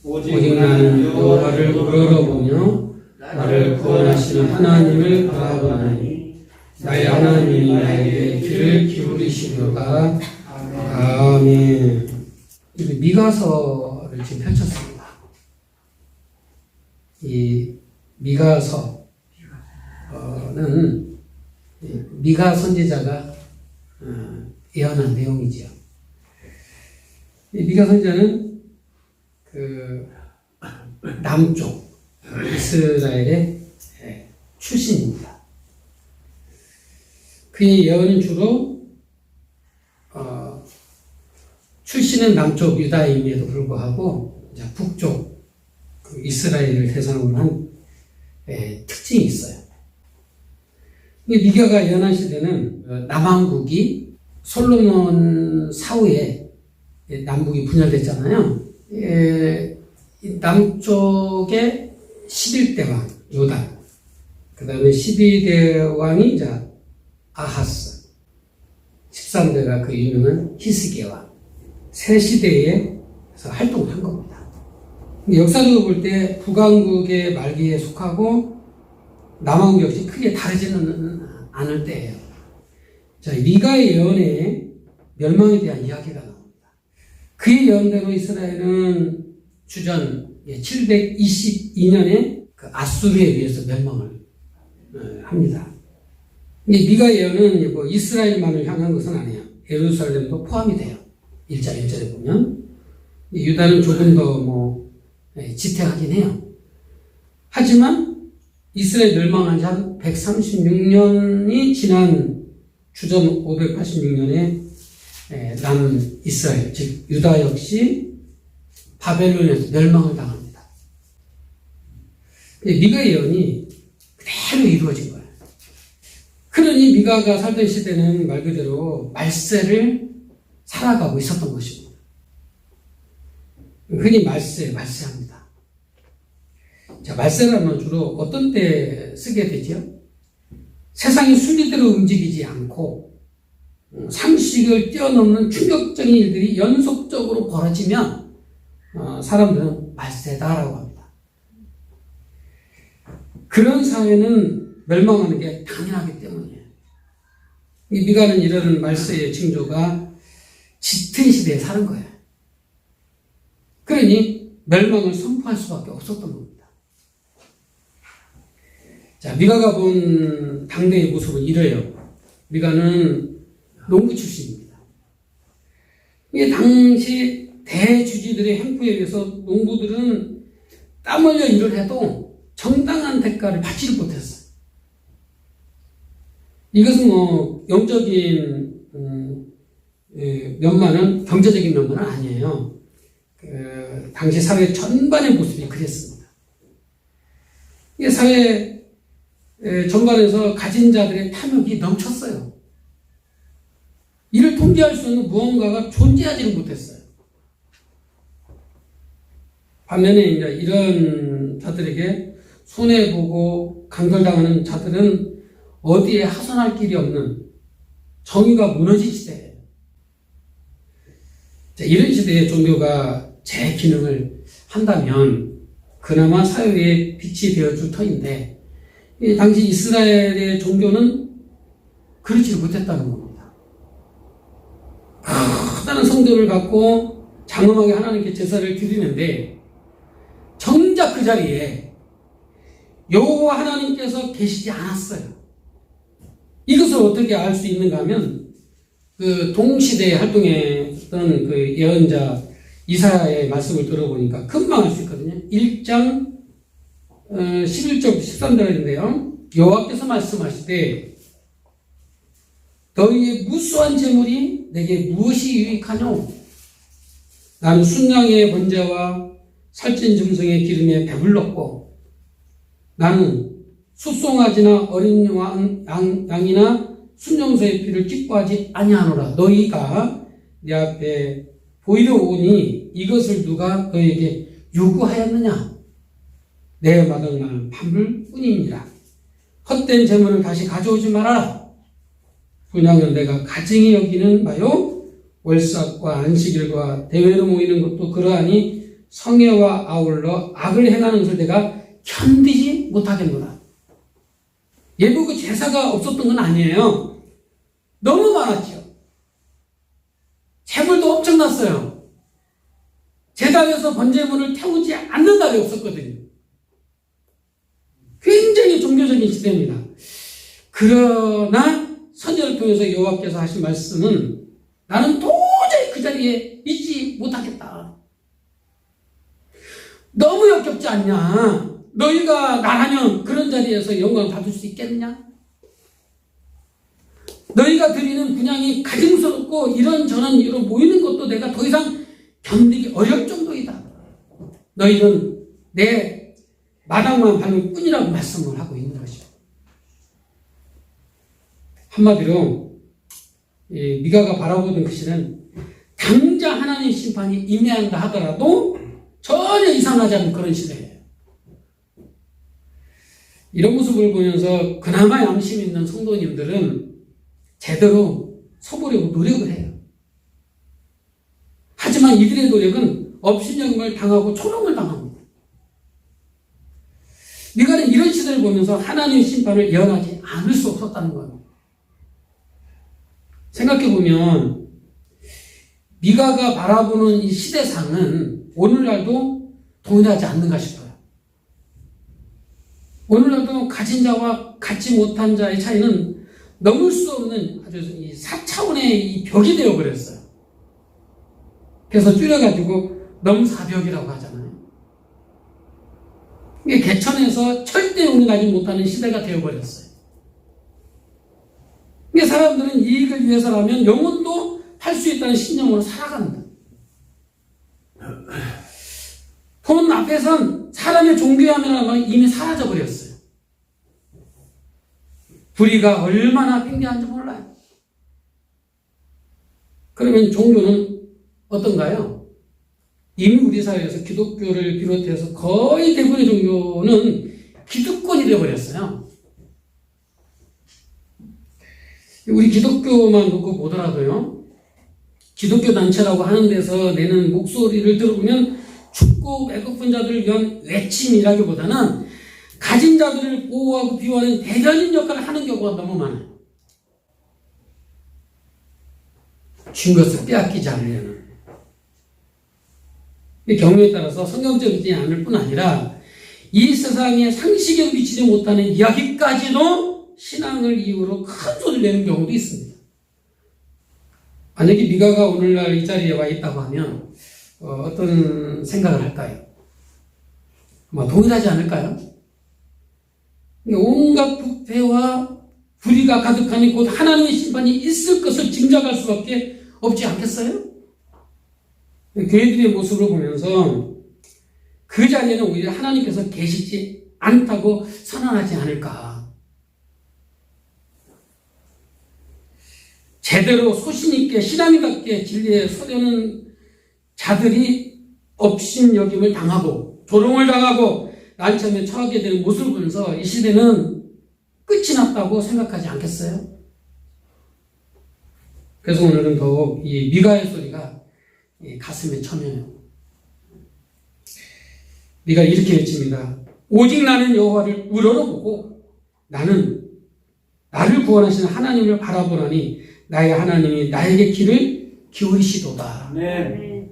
오직 나는 여호와를 우러러보며 나를 구원하시는 하나님을 바라보나니 나의 하나님이 나에게 귀를 기울이시도다. 아멘. 미가서를 지금 펼쳤습니다. 이 미가서는 미가 선지자가 예언한 내용이지요. 이 미가 선지자는 그 남쪽 이스라엘의 출신입니다. 그의 예언은 주로 출신은 남쪽 유다임에도 불구하고 이제 북쪽 그 이스라엘을 대상으로 한 특징이 있어요. 미가가 예언한 시대는 남왕국이 솔로몬 사후에 남북이 분열됐잖아요. 남쪽에 11대 왕 요담, 그 다음에 12대 왕이 이제 아하스, 13대가 그 유명한 히스기야 왕, 세 시대에서 활동을 한 겁니다. 역사적으로 볼 때 북왕국의 말기에 속하고 남왕국 역시 크게 다르지는 않을 때예요. 자, 미가의 예언에 멸망에 대한 이야기가 나옵니다. 그의 예언대로 이스라엘은 주전 722년에 그 아수르에 의해서 멸망을 합니다. 미가의 예언은 뭐 이스라엘만을 향한 것은 아니에요. 예루살렘도 포함이 돼요. 1장 1절에 보면 유다는 조금 더 지탱하긴 해요. 하지만 이스라엘 멸망한 지 한 136년이 지난 주전 586년에 남이스라엘, 즉 유다 역시 바벨론에서 멸망을 당합니다. 미가의 예언이 그대로 이루어진 거예요. 그러니 미가가 살던 시대는 말 그대로 말세를 살아가고 있었던 것입니다. 흔히 말세합니다. 자, 말세라면 주로 어떤 때 쓰게 되죠? 세상이 순리대로 움직이지 않고 상식을 뛰어넘는 충격적인 일들이 연속적으로 벌어지면 사람들은 말세다라고 합니다. 그런 사회는 멸망하는 게 당연하기 때문이에요. 미가는 이런 말세의 징조가 짙은 시대에 사는 거예요. 그러니 멸망을 선포할 수밖에 없었던 겁니다. 자, 미가가 본 당대의 모습은 이래요. 미가는 농부 출신입니다. 이게 당시 대주지들의 행포에 의해서 농부들은 땀 흘려 일을 해도 정당한 대가를 받지를 못했어요. 이것은 영적인 면만은, 경제적인 면만은 아니에요. 당시 사회 전반의 모습이 그랬습니다. 이게 사회 전반에서 가진 자들의 탐욕이 넘쳤어요. 이를 통제할 수 있는 무언가가 존재하지는 못했어요. 반면에 이제 이런 자들에게 손해보고 간결당하는 자들은 어디에 하선할 길이 없는 정의가 무너진 시대예요. 자, 이런 시대에 종교가 제 기능을 한다면 그나마 사회에 빛이 되어줄 터인데, 당시 이스라엘의 종교는 그렇지 못했다는 겁니다. 크다는 성전을 갖고 장엄하게 하나님께 제사를 드리는데 정작 그 자리에 여호와 하나님께서 계시지 않았어요. 이것을 어떻게 알 수 있는가 하면 그 동시대에 활동했던 그 예언자 이사야의 말씀을 들어보니까 금방 알 수 있거든요. 1장 11절 13절인데요. 여호와께서 말씀하시되 너희의 무수한 재물이 내게 무엇이 유익하뇨? 나는 순양의 번제와 살찐 짐승의 기름에 배불렀고 나는 숫송아지나 어린 양이나 순염소의 피를 기뻐하지 아니하노라. 너희가 내 앞에 보이러 오니 이것을 누가 너희에게 요구하였느냐? 내 마당나는 판물 뿐이니라. 헛된 재물을 다시 가져오지 마라. 분양은 내가 가증히 여기는 바요. 월삭과 안식일과 대회로 모이는 것도 그러하니 성애와 아울러 악을 행하는 것을 내가 견디지 못하겠노라. 예부 그 제사가 없었던 건 아니에요. 너무 많았죠. 재물도 엄청났어요. 제단에서 번제물을 태우지 않는 날이 없었거든요. 굉장히 종교적인 시대입니다. 그러나 선지자를 통해서 여호와께서 하신 말씀은 나는 도저히 그 자리에 있지 못하겠다. 너무 역겹지 않냐? 너희가 나라면 그런 자리에서 영광을 받을 수 있겠냐? 너희가 드리는 분향이 가증스럽고 이런저런 이유로 모이는 것도 내가 더 이상 견디기 어려울 정도이다. 너희는 내 마당만 밟을 뿐이라고 말씀을 하고 있는 것이죠. 한마디로 미가가 바라보던 그 시는 당장 하나님의 심판이 임해한다 하더라도 전혀 이상하지 않은 그런 시대예요. 이런 모습을 보면서 그나마 양심 있는 성도님들은 제대로 서보려고 노력을 해요. 하지만 이들의 노력은 업신여김을 당하고 초롱을 당합니다. 미가는 이런 시대를 보면서 하나님의 심판을 예언하지 않을 수 없었다는 거예요. 생각해보면 미가가 바라보는 이 시대상은 오늘날도 동일하지 않는가 싶어요. 오늘날도 가진 자와 갖지 못한 자의 차이는 넘을 수 없는 아주 4차원의 이 벽이 되어버렸어요. 그래서 줄여가지고 넘사벽이라고 하잖아요. 이게 개천에서 절대 용납하지 못하는 시대가 되어버렸어요. 이게 사람들은 이익을 위해서라면 영혼도 할 수 있다는 신념으로 살아간다. 돈 앞에선 사람의 종교함이라는 말이 이미 사라져버렸어요. 불의가 얼마나 팽배한지 몰라요. 그러면 종교는 어떤가요? 이미 우리 사회에서 기독교를 비롯해서 거의 대부분의 종교는 기득권이 되어버렸어요. 우리 기독교만 놓고 보더라도요, 기독교 단체라고 하는 데서 내는 목소리를 들어보면 죽고 배고픈 자들을 위한 외침이라기보다는 가진 자들을 보호하고 비호하는 대변인 역할을 하는 경우가 너무 많아요. 준 것을 빼앗기지 않으려는. 이 경우에 따라서 성경적이지 않을 뿐 아니라 이 세상에 상식에 미치지 못하는 이야기까지도 신앙을 이유로 큰 소리를 내는 경우도 있습니다. 만약에 미가가 오늘날 이 자리에 와 있다고 하면 어떤 생각을 할까요? 동일하지 않을까요? 온갖 부패와 불의가 가득하니 곧 하나님의 심판이 있을 것을 짐작할 수밖에 없지 않겠어요? 교회들의 모습을 보면서 그 자리에는 오히려 하나님께서 계시지 않다고 선언하지 않을까. 제대로 소신있게 신앙이답게 진리에 서려는 자들이 업신여김을 당하고 조롱을 당하고 난처함에 처하게 되는 모습을 보면서 이 시대는 끝이 났다고 생각하지 않겠어요? 그래서 오늘은 더욱 이 미가의 소리가 가슴에 쳐져요. 미가 이렇게 외칩니다. 오직 나는 여호와를 우러러보고 나는 나를 구원하시는 하나님을 바라보라니 나의 하나님이 나에게 귀를 기울이시도다. 네.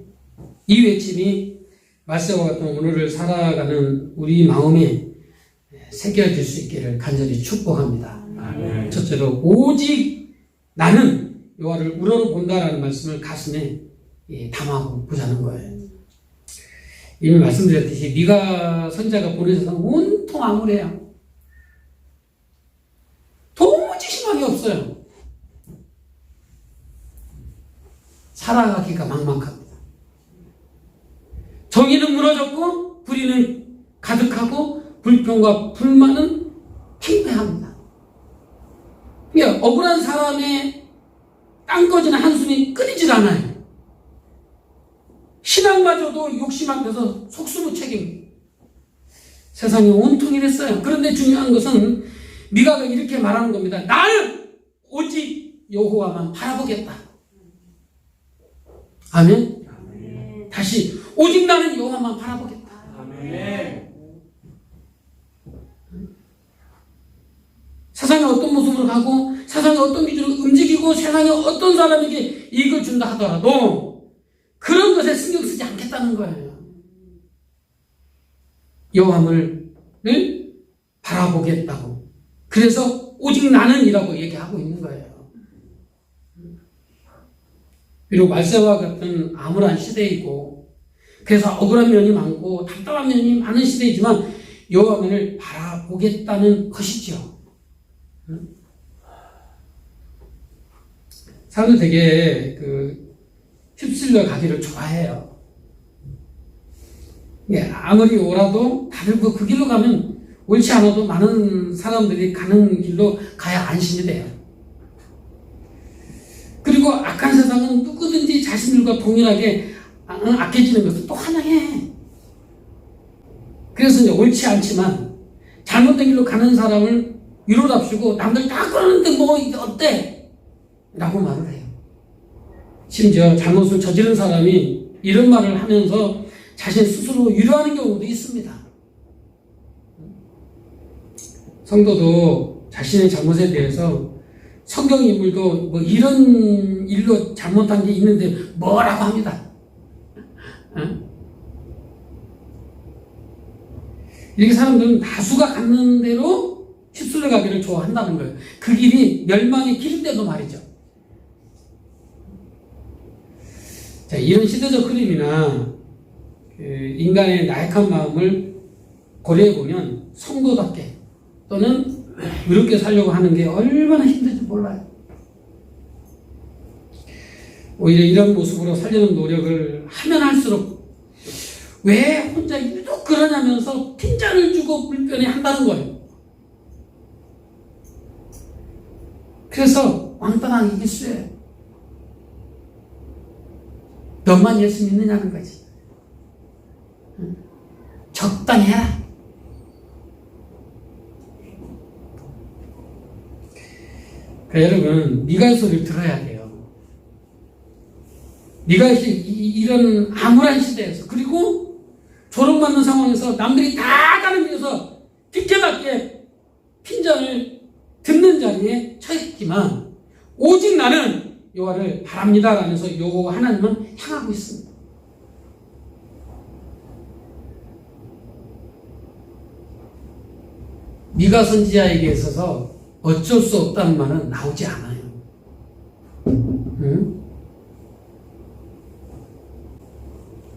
이 외침이 말씀과 같은 오늘을 살아가는 우리 마음에 새겨질 수 있기를 간절히 축복합니다. 네. 첫째로 오직 나는 여호와를 우러러본다라는 말씀을 가슴에 담아 보자는 거예요. 이미 말씀드렸듯이 미가 선지자가 보는 세상 온통 암울해요. 도무지 희망이 없어요. 살아가기가 막막합니다. 정의는 무너졌고 불의는 가득하고 불평과 불만은 팽배합니다. 그러니까 억울한 사람의 땅 꺼지는 한숨이 끊이질 않아요. 신앙마저도 욕심 앞에서 속수무책입니다. 세상이 온통 이랬어요. 그런데 중요한 것은 미가가 이렇게 말하는 겁니다. 나는 오직 여호와만 바라보겠다. 아멘. 다시 오직 나는 여호와만 바라보겠다. 아멘. 세상이 어떤 모습으로 가고 세상이 어떤 기준으로 움직이고 세상에 어떤 사람에게 이익을 준다 하더라도 그런 것에 신경 쓰지 않겠다는 거예요. 여호와를 바라보겠다고. 그래서 오직 나는이라고 얘기하고 있는 거예요. 비록 말세와 같은 암울한 시대이고 그래서 억울한 면이 많고 답답한 면이 많은 시대이지만 여호와를 바라보겠다는 것이죠. 사람들 되게 휩쓸려 가기를 좋아해요. 아무리 오라도 다들 그 길로 가면 옳지 않아도 많은 사람들이 가는 길로 가야 안심이 돼요. 그리고 악한 세상은 누구든지 자신들과 동일하게 악해지는 것을 또 환영해. 그래서 이제 옳지 않지만 잘못된 길로 가는 사람을 위로답시고 남들 다 그러는데 뭐 이게 어때? 라고 말을 해요. 심지어 잘못을 저지른 사람이 이런 말을 하면서 자신 스스로 위로하는 경우도 있습니다. 성도도 자신의 잘못에 대해서 성경 인물도 뭐 이런 일로 잘못한 게 있는데 뭐라고 합니다. 이렇게 사람들은 다수가 갖는 대로 휩쓸려 가기를 좋아한다는 거예요. 그 길이 멸망의 길인데도 말이죠. 자, 이런 시대적 흐름이나 인간의 나약한 마음을 고려해보면 성도답게 또는 의롭게 살려고 하는 게 얼마나 힘든지 몰라요. 오히려 이런 모습으로 살려는 노력을 하면 할수록 왜 혼자 유독 그러냐면서 핀잔을 주고 불편해 한다는 거예요. 그래서 왕따당하기 일쑤예요. 너만 예수 믿느냐는 거지. 적당히 해라. 그러니까 여러분 미가의 소리를 들어야 돼요. 미가의 이런 암울한 시대에서 그리고 조롱받는 상황에서 남들이 다 가는 길에서 뒷게답게 핀잔을 듣는 자리에 처했지만 오직 나는 여호와를 바랍니다 라면서 여호와 하나님은 향하고 있습니다. 미가 선지자에게 있어서 어쩔 수 없다는 말은 나오지 않아요. 응?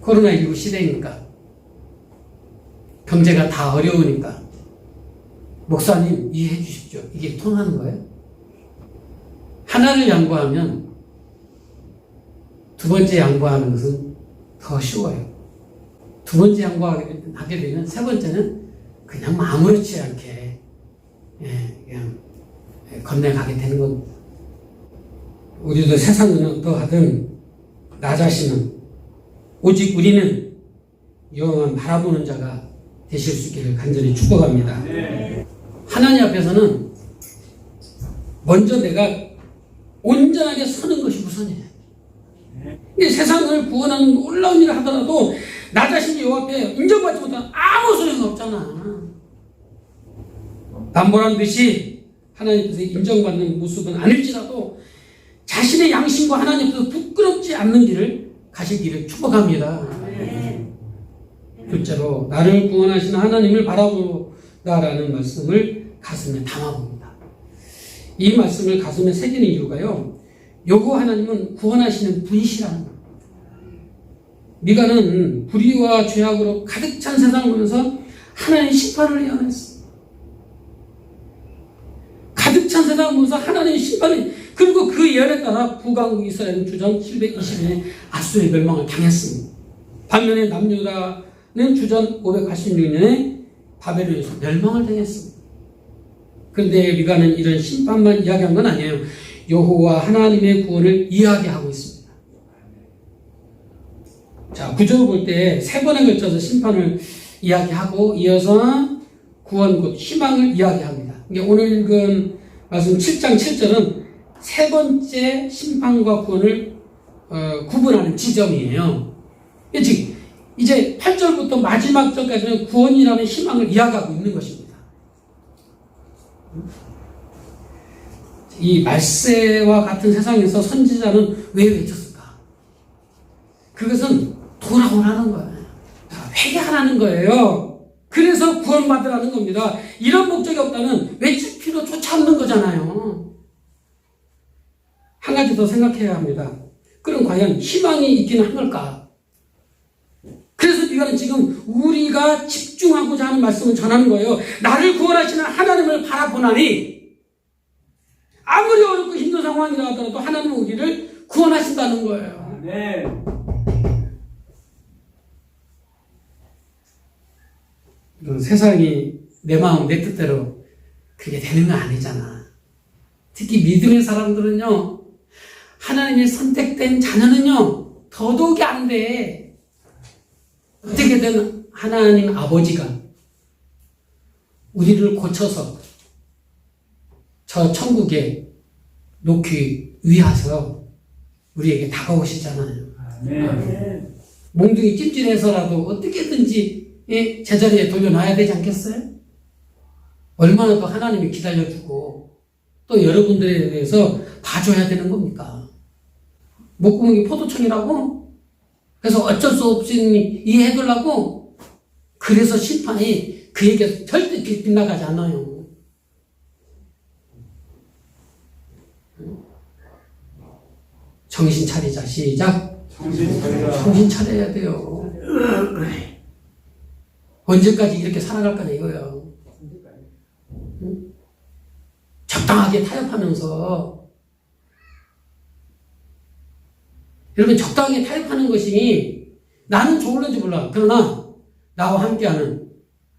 코로나19 시대이니까 경제가 다 어려우니까 목사님 이해해 주십시오. 이게 통하는 거예요? 하나를 양보하면 두 번째 양보하는 것은 더 쉬워요. 두 번째 양보하게 되면 세 번째는 그냥 아무렇지 않게 그냥 건네가게 되는 겁니다. 우리도 세상은 어떠하든 나 자신은 오직 우리는 여호와만 바라보는 자가 되실 수 있기를 간절히 축복합니다. 하나님 앞에서는 먼저 내가 온전하게 서는 것이 우선이에요. 세상을 구원하는 놀라운 일을 하더라도 나 자신이 여호와 앞에 인정받지 못하면 아무 소용이 없잖아. 남보란 듯이 하나님께서 인정받는 모습은 아닐지라도 자신의 양심과 하나님께서 부끄럽지 않는 길을 가시기를 축복합니다. 둘째로 나를 구원하시는 하나님을 바라보다라는 말씀을 가슴에 담아봅니다. 이 말씀을 가슴에 새기는 이유가요. 여호와 하나님은 구원하시는 분이시라는 겁니다. 미가는 불의와 죄악으로 가득 찬 세상을 보면서 하나님의 심판을 예언했습니다. 가득 찬 세상을 보면서 하나님의 심판을 그리고 그 예언에 따라 북왕국 이스라엘은 주전 720년에 아수르의 멸망을 당했습니다. 반면에 남유다는 주전 586년에 바벨론에서 멸망을 당했습니다. 그런데 미가는 이런 심판만 이야기한 건 아니에요. 여호와 하나님의 구원을 이야기하고 있습니다. 자, 구절을 볼 때 세 번에 걸쳐서 심판을 이야기하고 이어서 구원 곧 희망을 이야기합니다. 오늘 읽은 말씀 7장 7절은 세 번째 심판과 구원을 구분하는 지점이에요. 즉 이제 8절부터 마지막 절까지는 구원이라는 희망을 이야기하고 있는 것입니다. 이 말세와 같은 세상에서 선지자는 왜 외쳤을까? 그것은 돌아오라는 거예요. 회개하라는 거예요. 그래서 구원받으라는 겁니다. 이런 목적이 없다면 외칠 필요조차 없는 거잖아요. 한 가지 더 생각해야 합니다. 그럼 과연 희망이 있기는 한 걸까? 그래서 비가는 지금 우리가 집중하고자 하는 말씀을 전하는 거예요. 나를 구원하시는 하나님을 바라보나니 아무리 어렵고 힘든 상황이라 하더라도 하나님은 우리를 구원하신다는 거예요. 네. 세상이 내 마음 내 뜻대로 그게 되는 거 아니잖아. 특히 믿음의 사람들은요, 하나님의 선택된 자녀는요 더더욱이 안 돼. 어떻게든 하나님 아버지가 우리를 고쳐서 저 천국에 놓기 위해서 우리에게 다가오시잖아요. 네. 몽둥이 찜질해서라도 어떻게든지 제자리에 돌려놔야 되지 않겠어요? 얼마나 더 하나님이 기다려주고 또 여러분들에 대해서 봐줘야 되는 겁니까? 목구멍이 포도청이라고? 그래서 어쩔 수 없이 이해해두려고? 그래서 심판이 그에게 절대 빗나가지 않아요. 정신 차리자. 시작. 정신 차려야 돼요. 언제까지 이렇게 살아갈 거냐 이거예요. 적당하게 타협하면서, 여러분 적당하게 타협하는 것이 나는 좋을는지 몰라. 그러나 나와 함께하는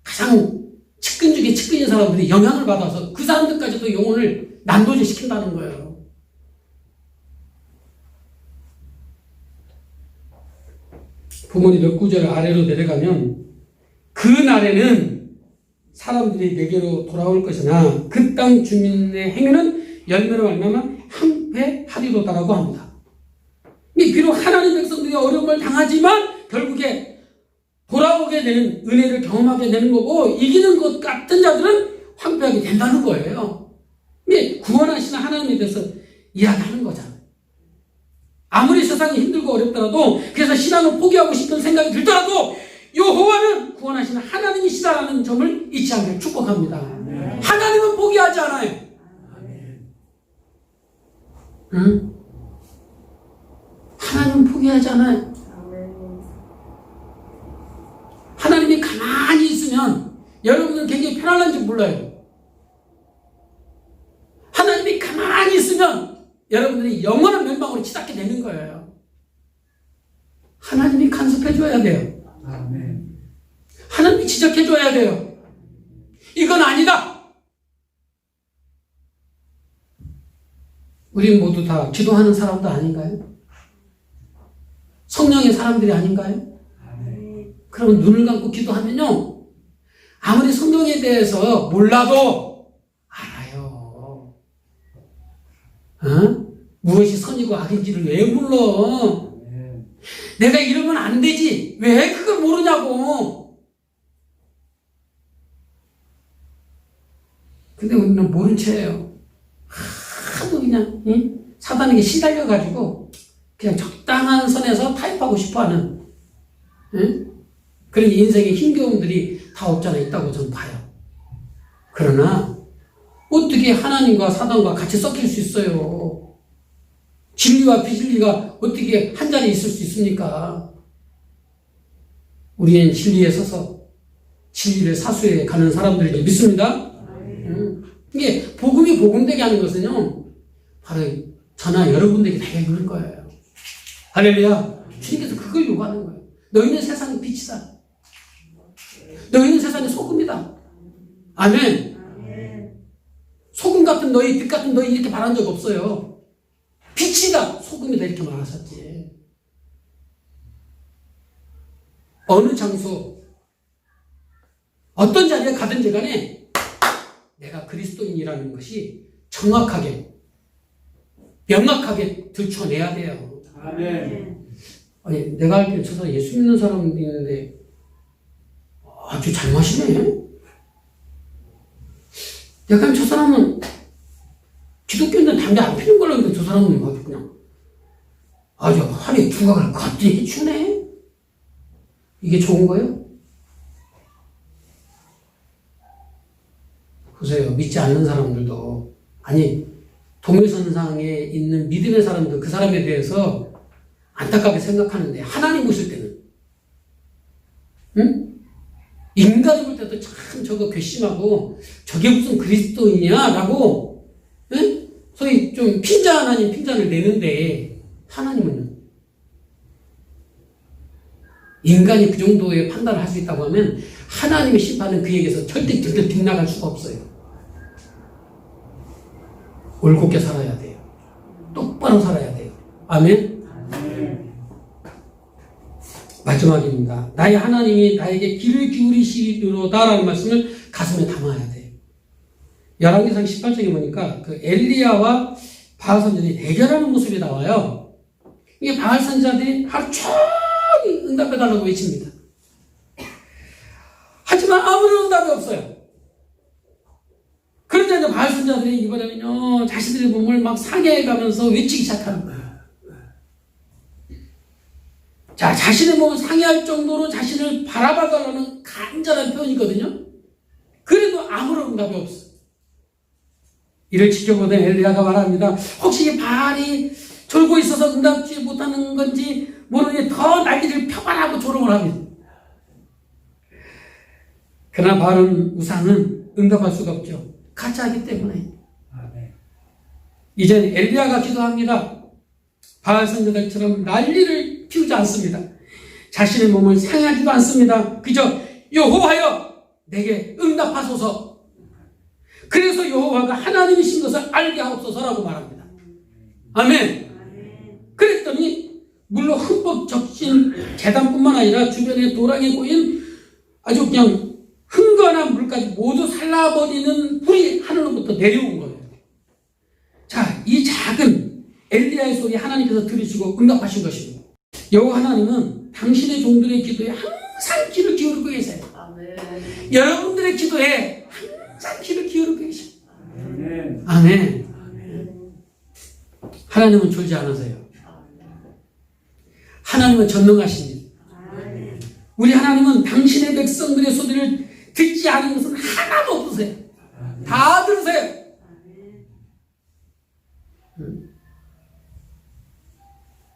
가장 측근 중에 측근인 사람들이 영향을 받아서 그 사람들까지도 영혼을 난도질시킨다는 거예요. 부모님 몇 구절 아래로 내려가면 그 날에는 사람들이 내게로 돌아올 것이나 그 땅 주민의 행위는 열매로 말미암아 항폐하리로다라고 합니다. 비록 하나님 백성들이 어려움을 당하지만 결국에 돌아오게 되는, 은혜를 경험하게 되는 거고 이기는 것 같은 자들은 황폐하게 된다는 거예요. 구원하시는 하나님에 대해서 이야기하는 거잖아요. 아무리 세상이 힘들고 어렵더라도, 그래서 신앙을 포기하고 싶은 생각이 들더라도 여호와는 구원하시는 하나님이시다라는 점을 잊지 않게 축복합니다. 하나님은 포기하지 않아요. 응? 하나님은 포기하지 않아요. 하나님이 가만히 있으면 여러분은 굉장히 편안한지 몰라요. 하나님이 가만히 있으면 여러분들이 영원한 멸망으로 치닫게 되는 거예요. 하나님이 간섭해줘야 돼요. 하나님이 지적해줘야 돼요. 이건 아니다. 우리 모두 다 기도하는 사람도 아닌가요? 성령의 사람들이 아닌가요? 그러면 눈을 감고 기도하면요, 아무리 성령에 대해서 몰라도 알아요. 무엇이 선이고 악인지를 왜 몰라? 내가 이러면 안 되지. 왜 그걸 모르냐고. 근데 우리는 모른 채예요. 하도 그냥 사단에게 시달려가지고 그냥 적당한 선에서 타협하고 싶어하는 그런 인생의 힘겨움들이 다 없잖아 있다고 저는 봐요. 그러나 어떻게 하나님과 사단과 같이 섞일 수 있어요? 진리와 비진리가 어떻게 한 자리에 있을 수 있습니까? 우리는 진리에 서서 진리를 사수해 가는 사람들이지 믿습니다. 이게 복음이 복음되게 하는 것은요, 바로 저나 여러분들에게 되게 있는 거예요. 할렐루야. 주님께서 그걸 요구하는 거예요. 너희는 세상의 빛이다. 너희는 세상의 소금이다. 아멘. 소금 같은 너희, 빛 같은 너희 이렇게 말한 적 없어요. 빛이다, 소금이다 이렇게 말하셨지. 어느 장소, 어떤 자리에 가든지 간에 내가 그리스도인이라는 것이 정확하게, 명확하게 들춰내야 돼요. 아멘. 아니, 내가 알기로 저 사람 예수 믿는 사람도 있는데 아주 잘 마시네. 약간 저 사람은 기독교인데 담배 안 피는 걸로 했는데 저 사람은 아주 그냥 아주 하루에 두각을 갑자기 해주네. 이게 좋은 거예요? 보세요. 믿지 않는 사람들도, 아니, 동일선상에 있는 믿음의 사람들, 그 사람에 대해서 안타깝게 생각하는데, 하나님 보실 때는, 응? 인간이 볼 때도 참 저거 괘씸하고, 저게 무슨 그리스도이냐라고, 응? 소위 좀 핀잔 아닌 핀잔을 내는데, 하나님은요? 인간이 그 정도의 판단을 할 수 있다고 하면, 하나님의 심판은 그에게서 절대 빗나갈 수가 없어요. 올곧게 살아야 돼요. 똑바로 살아야 돼요. 아멘? 마지막입니다. 나의 하나님이 나에게 귀를 기울이시리로다라는 말씀을 가슴에 담아야 돼요. 열왕기상 18장에 보니까 그 엘리야와 바알 선지자들이 대결하는 모습이 나와요. 이게 바알 선지자들이 하루 종일 응답해달라고 외칩니다. 하지만 아무런 응답이 없어요. 그러자 이제 바알 선지자들이 이번에는요, 자신들의 몸을 막 상해가면서 외치기 시작하는 거예요. 자, 자신의 몸을 상해할 정도로 자신을 바라봐달라는 간절한 표현이거든요. 그래도 아무런 응답이 없어. 이를 지켜보던 엘리야가 말합니다. 혹시 이 바알이 졸고 있어서 응답지 못하는 건지 모르니 더 난리를 펴발하고 조롱을 합니다. 그러나 바알은 우상은 응답할 수가 없죠. 가짜이기 때문에. 이제는 엘리야가 기도합니다. 바알 선지자들처럼 난리를 피우지 않습니다. 자신의 몸을 상하지도 않습니다. 그저 여호와여 내게 응답하소서. 그래서 여호와가 하나님이신 것을 알게 하옵소서라고 말합니다. 아멘. 그랬더니 물론 흠뻑 적신 제단뿐만 아니라 주변에 도랑에 꼬인 아주 그냥 흥건한 물까지 모두 살라버리는 불이 하늘로부터 내려온 거예요. 자, 이 작은 엘리야의 소리 하나님께서 들으시고 응답하신 것입니다. 여호와 하나님은 당신의 종들의 기도에 항상 귀를 기울이고 계세요. 아멘. 여러분들의 기도에 항상 귀를 기울이고 계십니다. 아멘. 아멘. 아멘. 하나님은 졸지 않으세요. 하나님은 전능하십니다. 아멘. 우리 하나님은 당신의 백성들의 소리를 듣지 않은 것은 하나도 없으세요. 다 들으세요.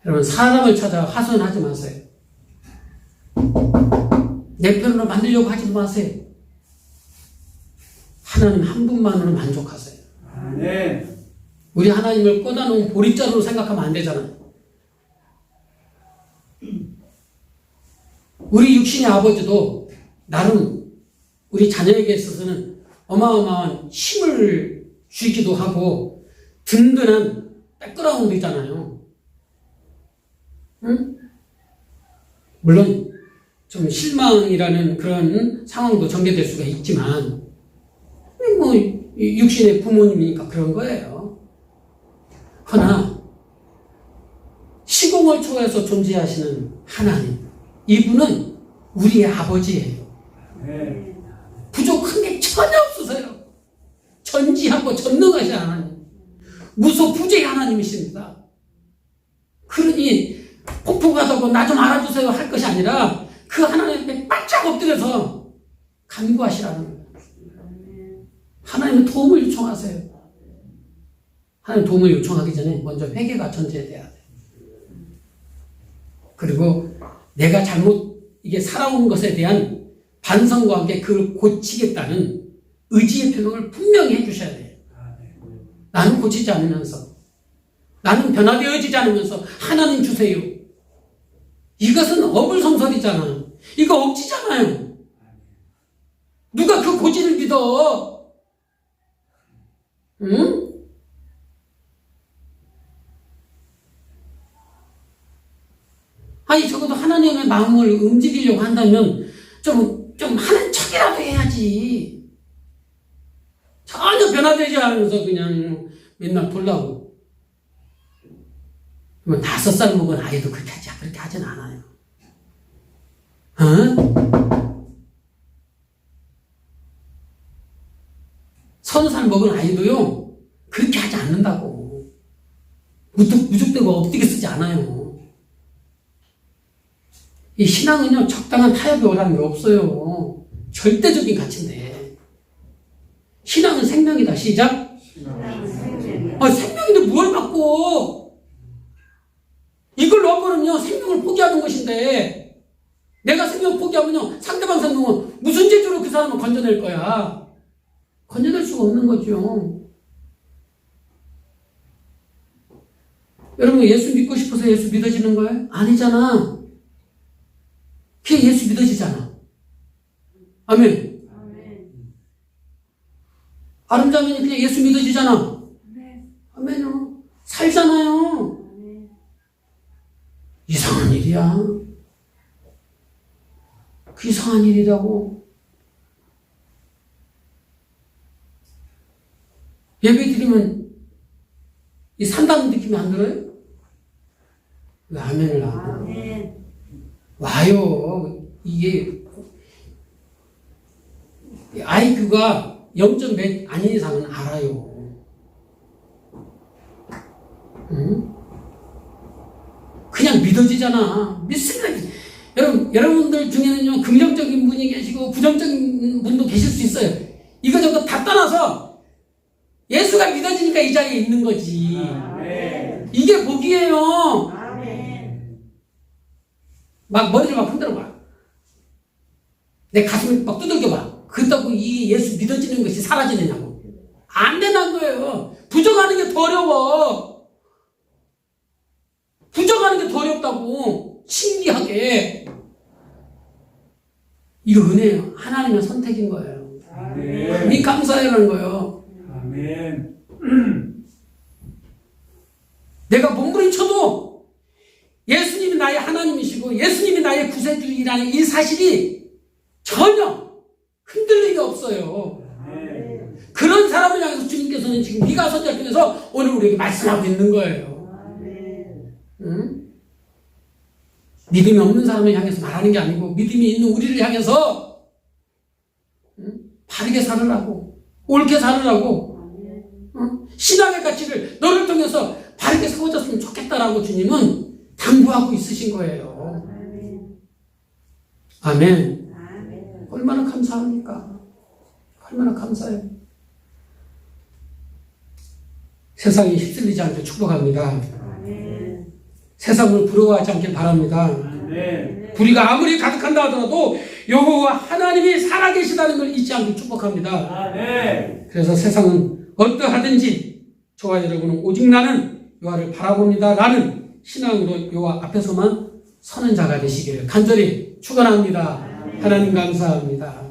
여러분, 사람을 찾아 하소연하지 마세요. 내 편으로 만들려고 하지 마세요. 하나님 한 분만으로 만족하세요. 우리 하나님을 꺼다놓은 보릿자루로 생각하면 안 되잖아요. 우리 육신의 아버지도 나름 우리 자녀에게 있어서는 어마어마한 힘을 주기도 하고 든든한 백그라운드잖아요. 응? 물론 좀 실망이라는 그런 상황도 전개될 수가 있지만 뭐 육신의 부모님이니까 그런 거예요. 그러나 시공을 초월해서 존재하시는 하나님, 이분은 우리의 아버지예요. 부족한 게 전혀 없으세요. 전지하고 전능하신 하나님, 무소부재의 하나님이십니다. 그러니 폭풍하다고 나 좀 알아주세요 할 것이 아니라 그 하나님 앞에 바짝 엎드려서 간구하시라는 거예요. 하나님의 도움을 요청하세요. 하나님 도움을 요청하기 전에 먼저 회개가 전제돼야 돼요. 그리고 내가 잘못 이게 살아온 것에 대한 반성과 함께 그걸 고치겠다는 의지의 표명을 분명히 해주셔야 돼요. 나는 고치지 않으면서, 나는 변화되어지지 않으면서 하나님 주세요. 이것은 어불성설이잖아. 이거 억지잖아요. 누가 그 고지를 믿어? 응? 아니, 적어도 하나님의 마음을 움직이려고 한다면 좀 하는 척이라도 해야지. 전혀 변화되지 않으면서 그냥 맨날 보려고. 그러면 5살 먹은 아이도 그렇게 하진 않아요. 어? 30살 먹은 아이도요, 그렇게 하지 않는다고. 무턱대고 엎드게 쓰지 않아요. 이 신앙은요, 적당한 타협이 오라는 게 없어요. 절대적인 가치인데. 신앙은 생명이다. 시작. 생명인데 뭘 바꿔? 이걸 놓고는요, 생명을 포기하는 것인데, 내가 생명을 포기하면요, 상대방 생명은 무슨 재주로 그 사람을 건져낼 거야? 건져낼 수가 없는 거죠. 여러분, 예수 믿고 싶어서 예수 믿어지는 거예요? 아니잖아. 그게 예수 믿어지잖아. 아멘. 아름다움이 그냥 예수 믿어지잖아. 아멘요. 살잖아요. 이상한 일이야. 그 이상한 일이라고. 예배 드리면 이 산다는 느낌이 안 들어요? 왜 아멘을 하고? 와요. 이게 IQ가 0.몇 아닌 이상은 알아요. 응? 그냥 믿어지잖아. 믿습니다. 여러분들 중에는요, 긍정적인 분이 계시고 부정적인 분도 계실 수 있어요. 이거저거 다 떠나서 예수가 믿어지니까 이 자리에 있는 거지. 아멘. 이게 복이에요. 아멘. 막 머리를 막 흔들어봐. 내 가슴을 막 두들겨봐. 그렇다고 이 예수 믿어지는 것이 사라지느냐고. 안 되는 거예요. 부정하는 게 더 어려워. 부정하는 게 더 어렵다고. 신기하게. 이거 은혜예요. 하나님의 선택인 거예요. 아멘. 감사해라는 거예요. 아멘. 내가 몸부림쳐도 예수님이 나의 하나님이시고 예수님이 나의 구세주이라는 이 사실이 전혀 흔들리게 없어요. 아멘. 그런 사람을 향해서 주님께서는 지금 미가 선지자를 통해서 오늘 우리에게 말씀하고 있는 거예요. 아멘. 응? 믿음이 없는 사람을 향해서 말하는 게 아니고 믿음이 있는 우리를 향해서 바르게 살으라고, 옳게 살으라고, 신앙의 가치를 너를 통해서 바르게 세워졌으면 좋겠다라고 주님은 당부하고 있으신 거예요. 아멘. 얼마나 감사합니까? 얼마나 감사해요. 세상이 휩쓸리지 않게 축복합니다. 세상을 부러워하지 않길 바랍니다. 불의가 아무리 가득한다 하더라도 여호와 하나님이 살아계시다는 걸 잊지 않고 축복합니다. 그래서 세상은 어떠하든지 저와 여러분은 오직 나는 여호와를 바라봅니다 라는 신앙으로 여호와 앞에서만 서는 자가 되시기를 간절히 축원합니다. 하나님 감사합니다.